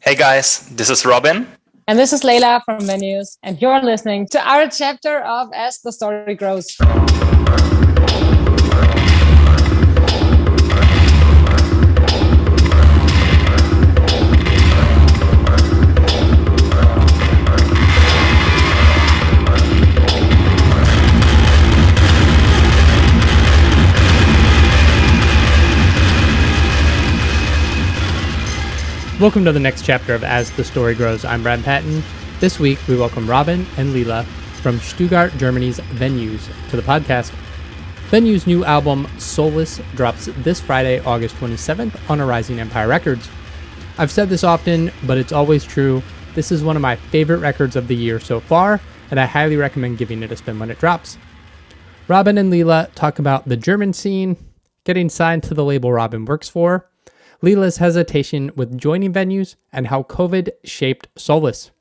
Hey guys, this is Robin. And this is Lela from Menus, and you're listening to our chapter of As the Story Grows. Welcome to the next chapter of As the Story Grows. I'm Brad Patton. This week, we welcome Robin and Lela from Stuttgart, Germany's Venues to the podcast. Venues' new album, Solace, drops this Friday, August 27th on Rising Empire Records. I've said this often, but it's always true. This is one of my favorite records of the year so far, and I highly recommend giving it a spin when it drops. Robin and Lela talk about the German scene, getting signed to the label Robin works for, Lela's hesitation with joining Venues, and how COVID shaped Solace.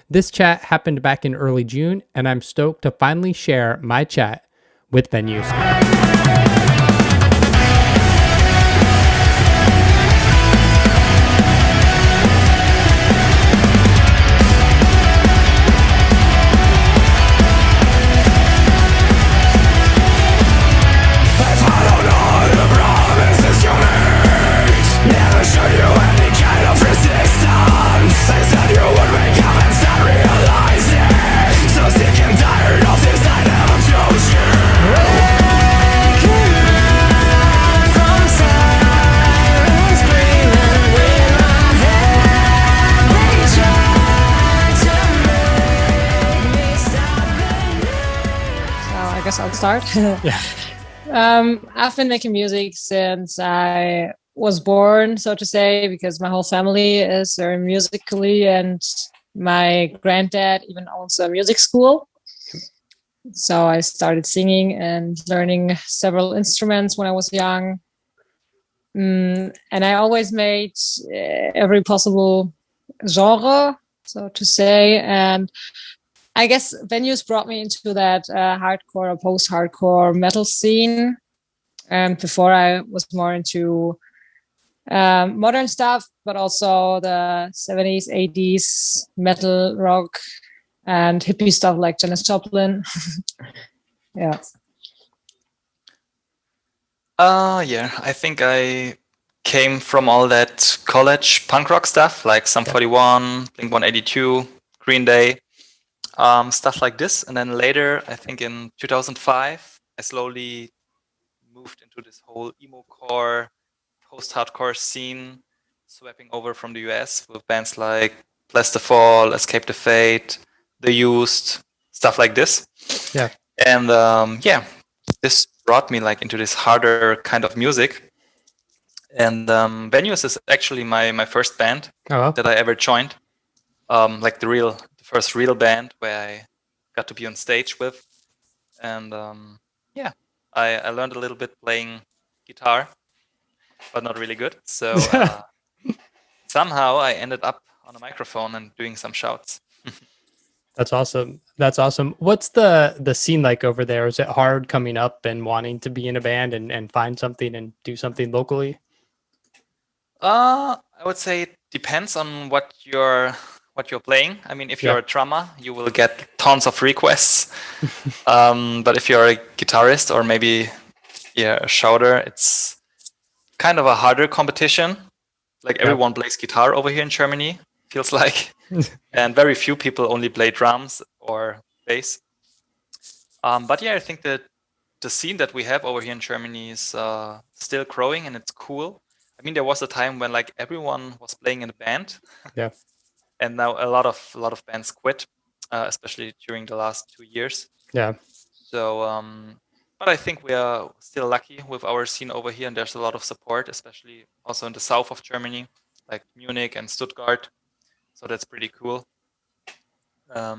This chat happened back in early June, and I'm stoked to finally share my chat with Venues. I'll start. Yeah. I've been making music since I was born, so to say, because my whole family is very musically, and my granddad even owns a music school. So I started singing and learning several instruments when I was young. And I always made every possible genre, so to say. And I guess Venues brought me into that hardcore or post-hardcore metal scene. Before I was more into modern stuff, but also the 70s, 80s metal rock and hippie stuff like Janis Joplin. Yeah. I think I came from all that college punk rock stuff, like Sum 41, Blink 182, Green Day, stuff like this. And then later, I think in 2005, I slowly moved into this whole emo-core, post-hardcore scene, swapping over from the US with bands like Bless the Fall, Escape the Fate, The Used, stuff like this. Yeah. And this brought me like into this harder kind of music. And Venues is actually my first band that I ever joined. Like the first real band where I got to be on stage with. And I learned a little bit playing guitar, but not really good. So somehow I ended up on a microphone and doing some shouts. That's awesome. That's awesome. What's the scene like over there? Is it hard coming up and wanting to be in a band and find something and do something locally? I would say it depends on what you're playing. I mean, if you're a drummer, you will get tons of requests. But if you're a guitarist or maybe a shouter, it's kind of a harder competition. Like everyone plays guitar over here in Germany, feels like. And very few people only play drums or bass. But I think that the scene that we have over here in Germany is still growing, and it's cool. I mean, there was a time when like everyone was playing in a band. Yeah. And now a lot of bands quit, especially during the last 2 years. Yeah. So, but I think we are still lucky with our scene over here, and there's a lot of support, especially also in the south of Germany, like Munich and Stuttgart. So that's pretty cool. I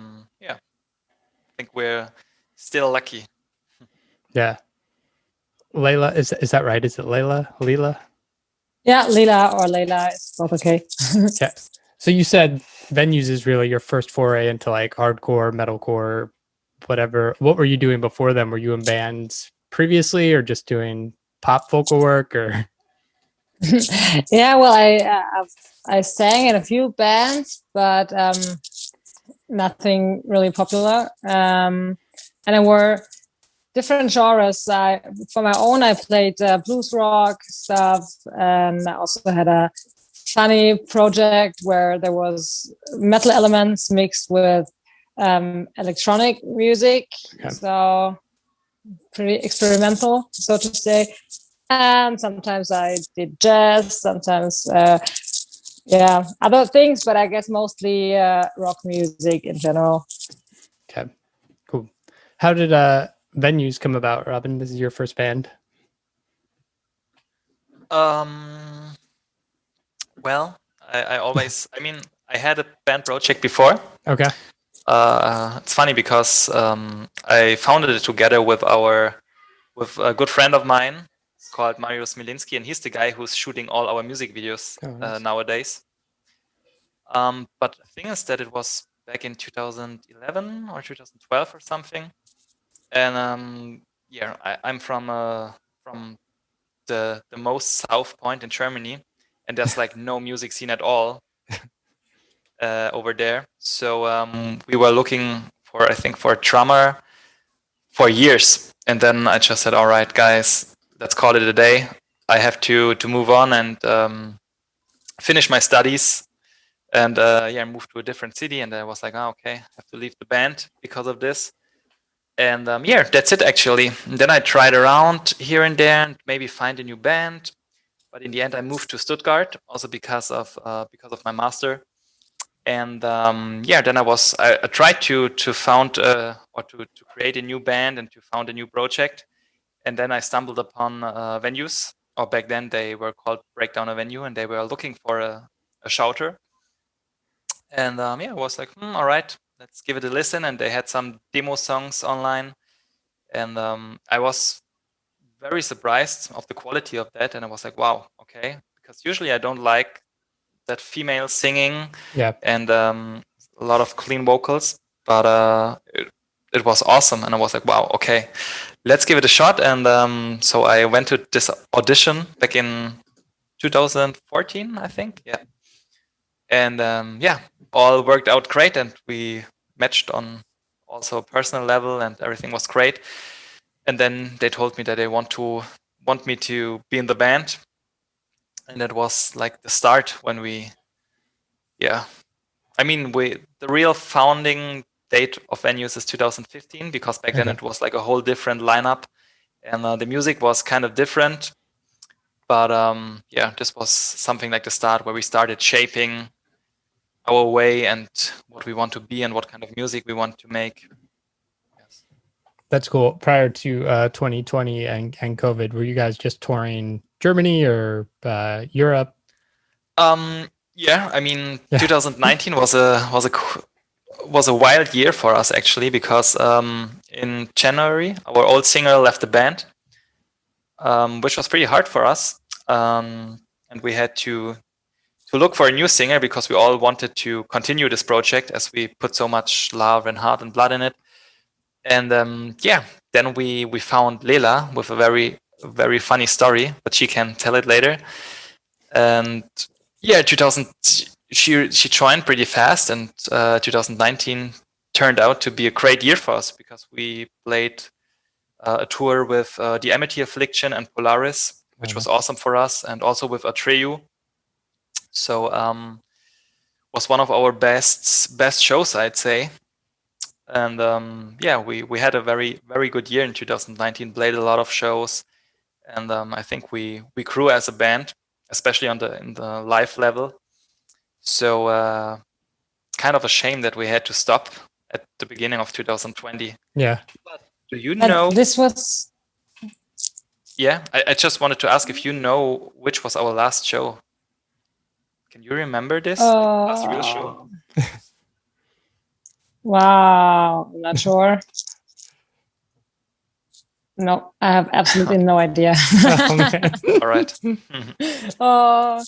think we're still lucky. Yeah. Lela, is that right? Is it Lela? Yeah, Lela or Lela, it's both okay. Yeah. So you said Venues is really your first foray into like hardcore, metalcore, whatever. What were you doing before them? Were you in bands previously or just doing pop vocal work or? Yeah, well, I sang in a few bands, but nothing really popular. And I were different genres. For my own, I played blues rock stuff, and I also had a funny project where there was metal elements mixed with electronic music. Okay. So pretty experimental, so to say. And sometimes I did jazz, sometimes other things, but I guess mostly rock music in general. Okay, cool. How did Venues come about, Robin? This is your first band. Well, I always, I mean, I had a band project before. Okay. It's funny because I founded it together with a good friend of mine called Mario Smilinski, and he's the guy who's shooting all our music videos nowadays. But the thing is that it was back in 2011 or 2012 or something, and I'm from the most south point in Germany, and there's like no music scene at all over there. So we were looking for a drummer for years, and then I just said, all right, guys, let's call it a day. I have to move on and finish my studies, and move to a different city. And I was like, okay, I have to leave the band because of this. And that's it actually. And then I tried around here and there and maybe find a new band, but in the end I moved to Stuttgart also because of my master. And then I tried to found or to create a new band and to found a new project. And then I stumbled upon Venues, or back then they were called Breakdown a Venue, and they were looking for a shouter. And I was like, all right, let's give it a listen. And they had some demo songs online, and I was very surprised of the quality of that. And I was like, wow, okay, because usually I don't like that female singing and a lot of clean vocals, but it was awesome. And I was like, wow, okay, let's give it a shot. And so I went to this audition back in 2014, I think. Yeah. And all worked out great, and we matched on also a personal level, and everything was great. And then they told me that they want me to be in the band, and that was like the start when the real founding date of Venues is 2015, because back then it was like a whole different lineup, and the music was kind of different. But this was something like the start where we started shaping our way and what we want to be and what kind of music we want to make. Yes. That's cool. Prior to 2020 and COVID, were you guys just touring Germany or Europe? 2019 was a wild year for us actually, because in January our old singer left the band, which was pretty hard for us, and we had to look for a new singer because we all wanted to continue this project as we put so much love and heart and blood in it. And then we found Lela with a very, very funny story, but she can tell it later. And she joined pretty fast, and 2019 turned out to be a great year for us because we played a tour with the Amity Affliction and Polaris, which was awesome for us, and also with Atreyu. So was one of our best shows, I'd say. And we had a very, very good year in 2019, played a lot of shows, and I think we grew as a band, especially in the live level. So kind of a shame that we had to stop at the beginning of 2020. Yeah. But do you know? This was. Yeah, I just wanted to ask if you know which was our last show. Can you remember this? Last real show? Wow, I'm not sure. No, I have absolutely no idea. All right. Oh,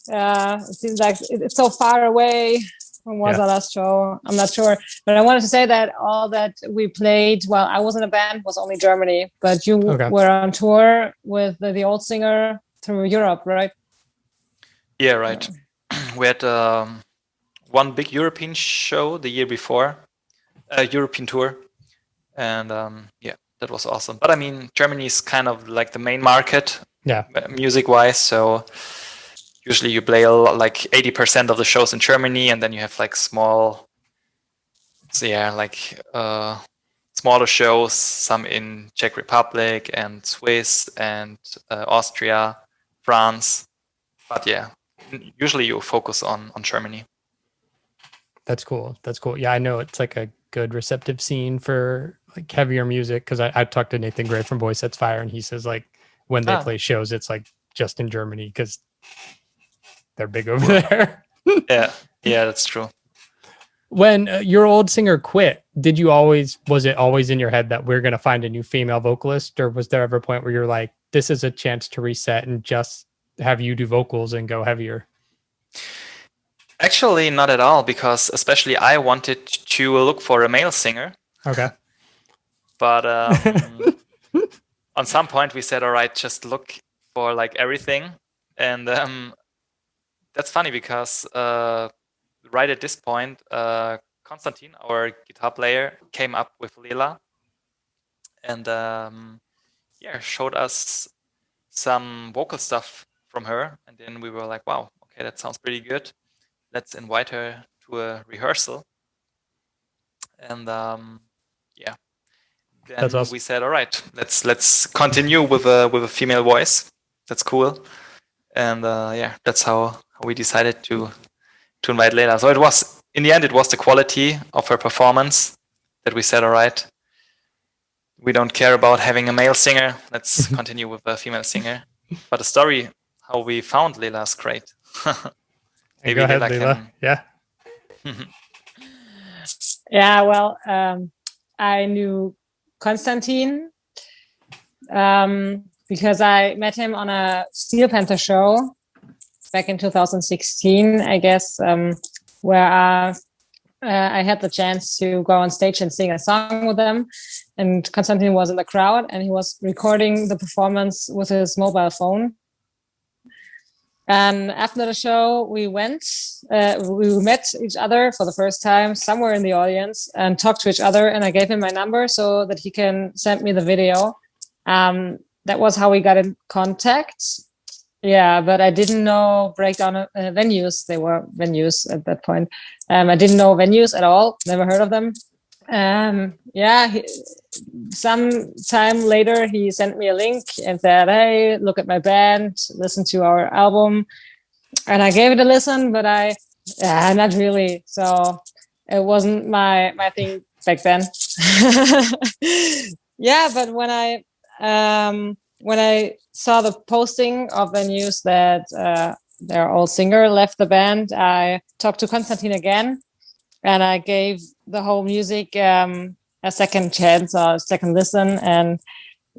yeah, it seems like it's so far away. When was our last show? I'm not sure. But I wanted to say that all that we played while I was in a band was only Germany. But you were on tour with the old singer through Europe, right? Yeah, right. We had one big European show the year before, a European tour, and yeah, that was awesome. But I mean, Germany is kind of like the main market, music-wise. So usually you play like 80% of the shows in Germany, and then you have like small, smaller shows, some in Czech Republic and Swiss and Austria, France. But yeah, usually you focus on Germany. That's cool. That's cool. Yeah, I know it's like a good receptive scene for like heavier music because I talked to Nathan Gray from Boy Sets Fire, and he says like when they play shows, it's like just in Germany because they're big over there. Yeah, that's true. When your old singer quit, was it always in your head that we're going to find a new female vocalist, or was there ever a point where you're like, this is a chance to reset and just have you do vocals and go heavier? Actually, not at all, because especially I wanted to look for a male singer. Okay. But on some point we said, all right, just look for like everything. And that's funny because right at this point, Konstantin, our guitar player, came up with Lela and showed us some vocal stuff from her. And then we were like, wow, okay, that sounds pretty good. Let's invite her to a rehearsal. And then That's awesome. we said, all right, let's continue with a female voice. That's cool. And that's how we decided to invite Lela. So it was, in the end, it was the quality of her performance that we said, all right, we don't care about having a male singer. Let's continue with a female singer. But the story, how we found Lela, is great. Maybe go ahead, Lela. Yeah. Yeah, well, I knew Konstantin because I met him on a Steel Panther show back in 2016, I guess, where I had the chance to go on stage and sing a song with them. And Konstantin was in the crowd, and he was recording the performance with his mobile phone. And after the show, we met each other for the first time somewhere in the audience and talked to each other. And I gave him my number so that he can send me the video. That was how we got in contact. Yeah, but I didn't know breakdown venues. They were venues at that point. I didn't know venues at all. Never heard of them. Some time later, he sent me a link and said, hey, look at my band, listen to our album. And I gave it a listen, but not really. So it wasn't my thing back then. Yeah, but when I saw the posting of the news that their old singer left the band, I talked to Konstantin again, and I gave the whole music a second chance or a second listen, and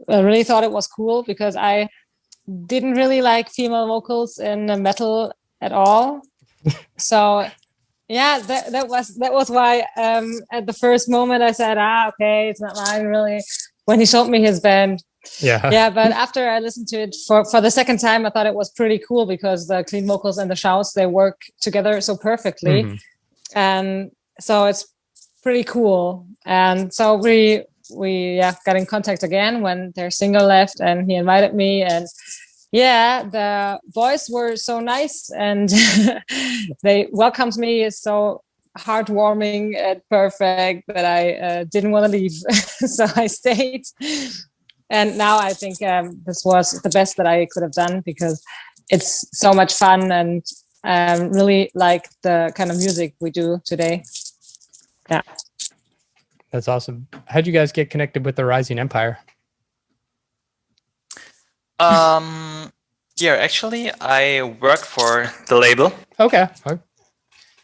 I really thought it was cool because I didn't really like female vocals in metal at all. So yeah, that was why at the first moment I said, okay, it's not mine really. When he showed me his band, but after I listened to it for the second time, I thought it was pretty cool because the clean vocals and the shouts, they work together so perfectly. Mm-hmm. And so it's pretty cool. And so we got in contact again when their singer left, and he invited me, and the boys were so nice, and they welcomed me so heartwarming and perfect that I didn't want to leave. So I stayed. And now I think this was the best that I could have done because it's so much fun, and really like the kind of music we do today. Yeah. That's awesome. How'd you guys get connected with the Rising Empire? Actually, I worked for the label. Okay.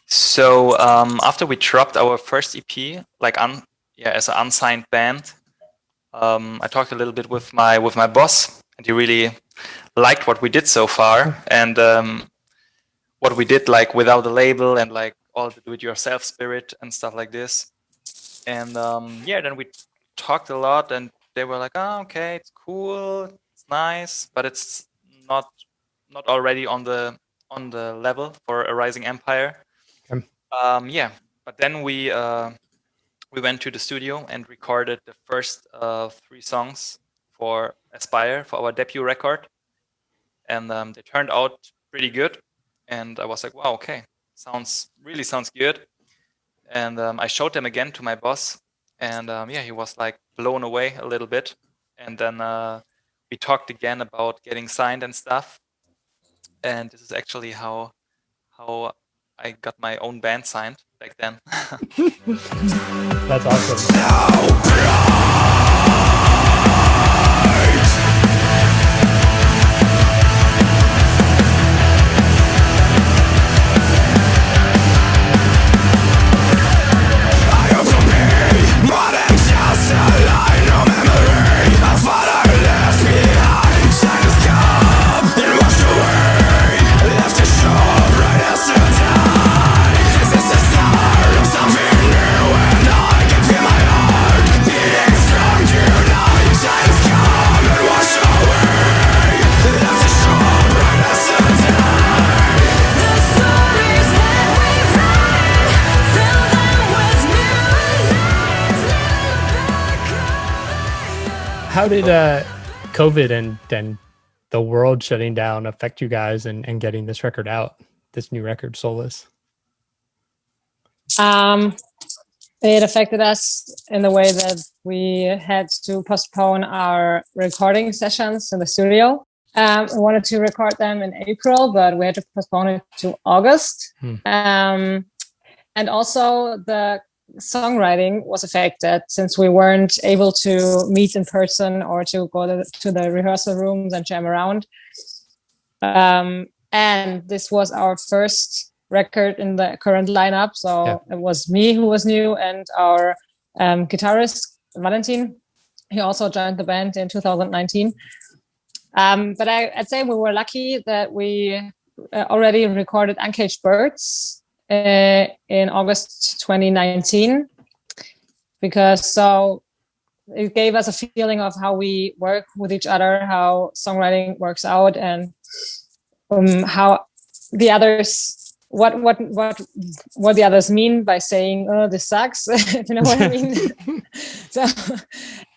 So after we dropped our first EP, as an unsigned band, I talked a little bit with my boss, and he really liked what we did so far, and what we did like without the label and like all the do-it-yourself spirit and stuff like this. And then we talked a lot, and they were like, "Oh, okay, it's cool, it's nice, but it's not not already on the level for A Rising Empire. But then we went to the studio and recorded the first 3 songs for Aspire, for our debut record, and they turned out pretty good. And I was like, wow, okay, sounds good. And I showed them again to my boss, and he was like blown away a little bit. And then we talked again about getting signed and stuff. And this is actually how I got my own band signed back then. That's awesome. How did COVID and the world shutting down affect you guys and getting this record out, this new record, Solace? It affected us in the way that we had to postpone our recording sessions in the studio. We wanted to record them in April, but we had to postpone it to August. And also the songwriting was affected since we weren't able to meet in person or to go to the rehearsal rooms and jam around. And this was our first record in the current lineup. So It was me who was new, and our guitarist, Valentin. He also joined the band in 2019. But I'd say we were lucky that we already recorded Uncaged Birds in August 2019, because it gave us a feeling of how we work with each other, how songwriting works out, and how the others, what the others mean by saying, "Oh, this sucks," if you know what I mean.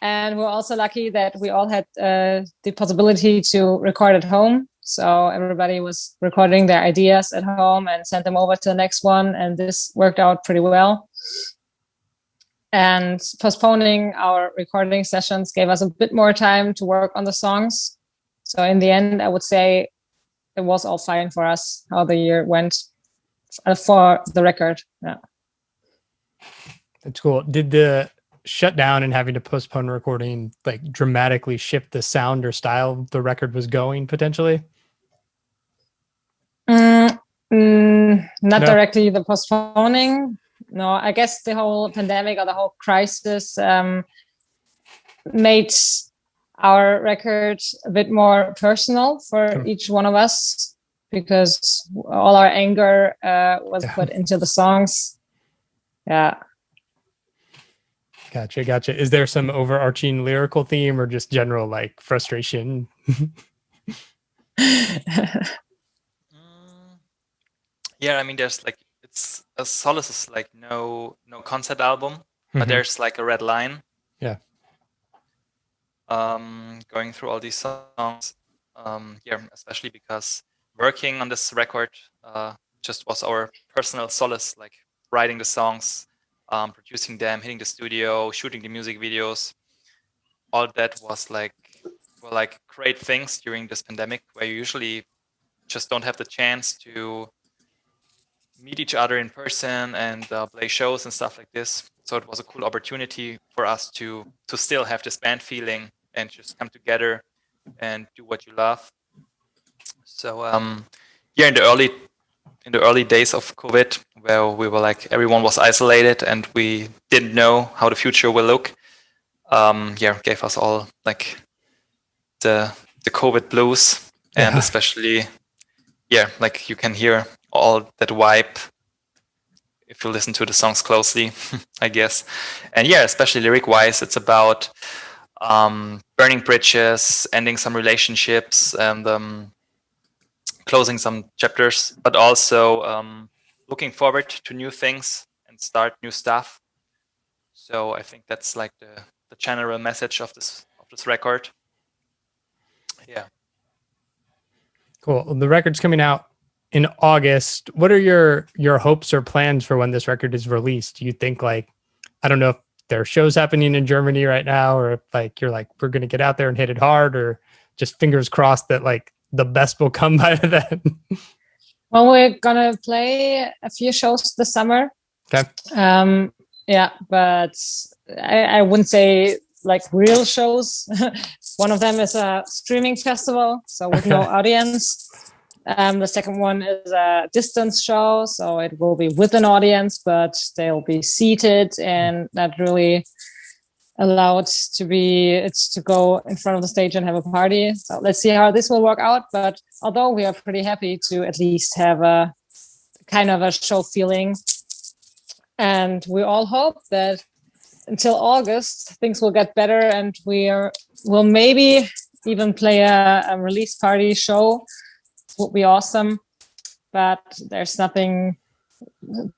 And we're also lucky that we all had the possibility to record at home. So everybody was recording their ideas at home and sent them over to the next one. And this worked out pretty well. And postponing our recording sessions gave us a bit more time to work on the songs. So in the end, I would say it was all fine for us, how the year went for the record. Yeah. That's cool. Did the shutdown and having to postpone recording like dramatically shift the sound or style the record was going potentially? Not directly the postponing. No, I guess the whole pandemic or the whole crisis made our record a bit more personal for each one of us, because all our anger was put into the songs. Yeah. Gotcha. Is there some overarching lyrical theme or just general like frustration? Yeah, I mean, there's like, it's a Solace is like no concept album, but there's like a red line. Yeah. Going through all these songs. Especially because working on this record just was our personal solace, like writing the songs, producing them, hitting the studio, shooting the music videos. All that was like great things during this pandemic, where you usually just don't have the chance to meet each other in person and play shows and stuff like this. So it was a cool opportunity for us to still have this band feeling and just come together and do what you love. So in the early days of COVID, where we were like, everyone was isolated and we didn't know how the future will look, gave us all like the COVID blues. And especially like you can hear all that vibe if you listen to the songs closely, I guess. And especially lyric wise, it's about burning bridges, ending some relationships, and closing some chapters, but also looking forward to new things and start new stuff. So I think that's like the general message of this record. Yeah. Cool. The record's coming out in August. What are your hopes or plans for when this record is released? Do you think, like, I don't know if there are shows happening in Germany right now, or if like you're like, we're gonna get out there and hit it hard, or just fingers crossed that like the best will come by then? Well, we're gonna play a few shows this summer. Okay. Yeah, but I wouldn't say like real shows. One of them is a streaming festival, so with no audience. The second one is a distance show, so it will be with an audience, but they'll be seated and not really allowed to go in front of the stage and have a party. So let's see how this will work out. But although we are pretty happy to at least have a kind of a show feeling, and we all hope that until August things will get better, and will maybe even play a release party show. It would be awesome, but there's nothing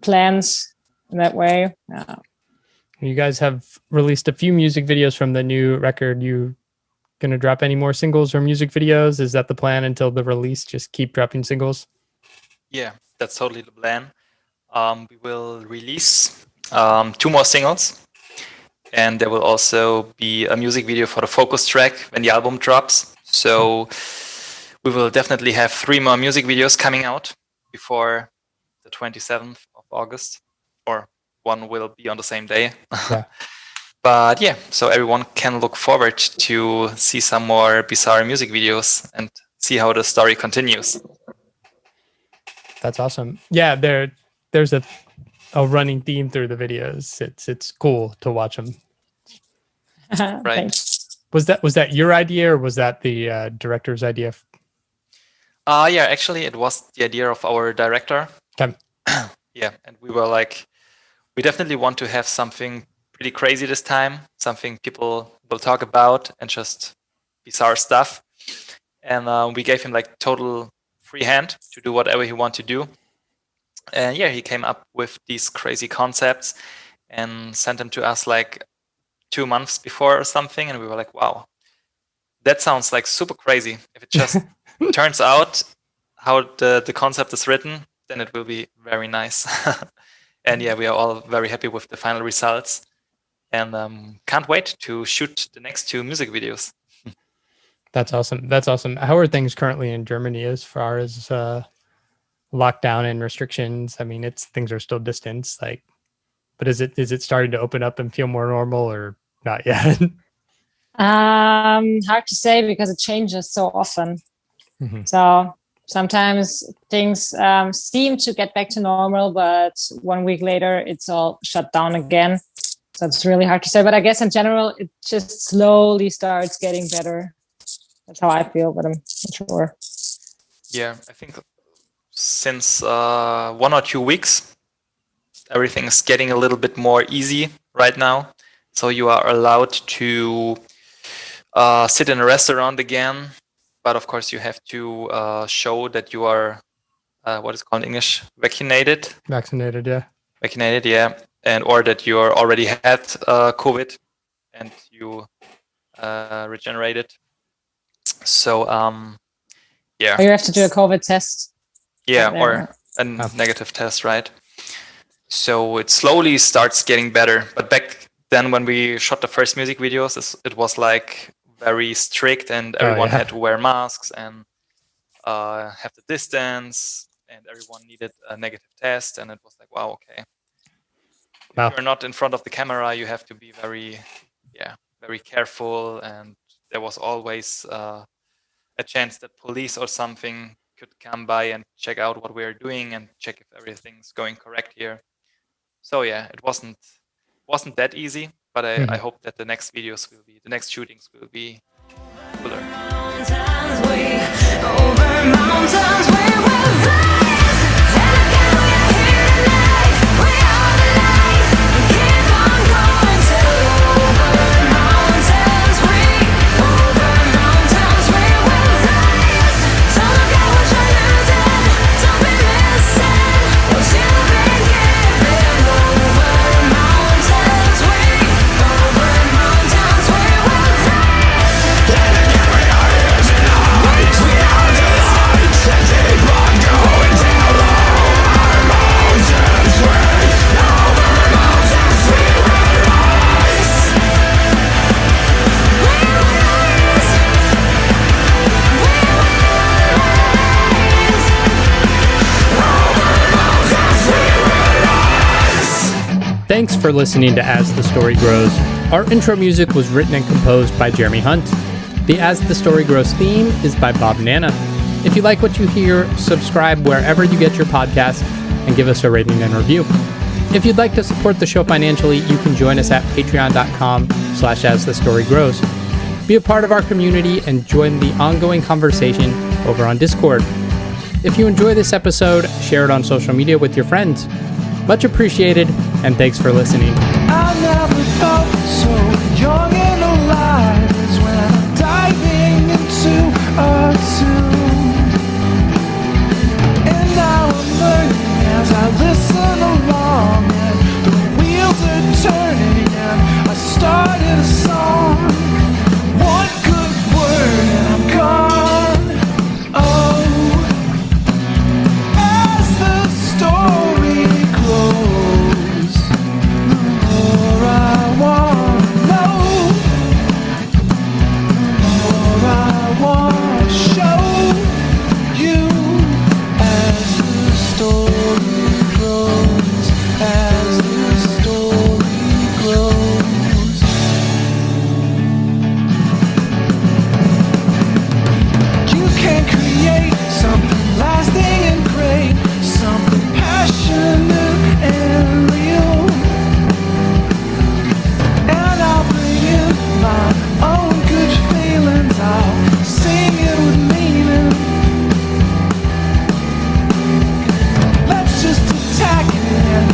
plans in that way. You guys have released a few music videos from the new record. You gonna drop any more singles or music videos? Is that the plan until the release? Just keep dropping singles? Yeah, that's totally the plan. We will release 2 more singles, and there will also be a music video for the focus track when the album drops. So we will definitely have 3 more music videos coming out before the 27th of August, or one will be on the same day. Yeah. But yeah, so everyone can look forward to see some more bizarre music videos and see how the story continues. That's awesome. Yeah, there's a running theme through the videos. It's cool to watch them. Right. Thanks. Was that your idea, or was that the director's idea? Yeah, actually it was the idea of our director. Okay. Yeah, and we were like, we definitely want to have something pretty crazy this time, something people will talk about, and just bizarre stuff. And we gave him like total free hand to do whatever he wanted to do. And yeah, he came up with these crazy concepts and sent them to us like 2 months before or something. And we were like, wow, that sounds like super crazy. If it just turns out how the concept is written, then it will be very nice. And yeah, we are all very happy with the final results, and can't wait to shoot the next 2 music videos. That's awesome. That's awesome. How are things currently in Germany as far as lockdown and restrictions? I mean, things are still distance, like, but is it starting to open up and feel more normal, or not yet? Hard to say because it changes so often. Mm-hmm. So sometimes things seem to get back to normal, but 1 week later it's all shut down again. So it's really hard to say. But I guess in general, it just slowly starts getting better. That's how I feel, but I'm not sure. Yeah, I think since 1 or 2 weeks, everything is getting a little bit more easy right now. So you are allowed to sit in a restaurant again. But of course, you have to show that you are, what is it called in English? Vaccinated, yeah. Vaccinated, yeah. And or that you already had COVID and you regenerated. So, yeah. Or you have to do a COVID test. Yeah, or a negative test, right? So it slowly starts getting better. But back then when we shot the first music videos, it was like very strict, and everyone had to wear masks and have the distance, and everyone needed a negative test. And it was like, wow, okay. Wow. If you're not in front of the camera, you have to be very careful. And there was always a chance that police or something could come by and check out what we're doing and check if everything's going correct here. So yeah, it wasn't that easy, but I hope that the next shootings will be cooler. Thanks for listening to As the Story Grows. Our intro music was written and composed by Jeremy Hunt. The As the Story Grows theme is by Bob Nana. If you like what you hear, subscribe wherever you get your podcasts and give us a rating and review. If you'd like to support the show financially, you can join us at patreon.com/asthestorygrows. Be a part of our community and join the ongoing conversation over on Discord. If you enjoy this episode, share it on social media with your friends. Much appreciated, and thanks for listening. I never felt so young and alive as when I'm diving into a tune. And now I'm learning as I listen along, and the wheels are turning, and I started a song. One good word and I'm gone. Oh, as the story grows, the more I want to know, the more I want to show you. As the story grows, as the story grows. You can create something lasting and great, something passionate and real. And I'll bring in my own good feelings, I'll sing it with meaning. Let's just attack it and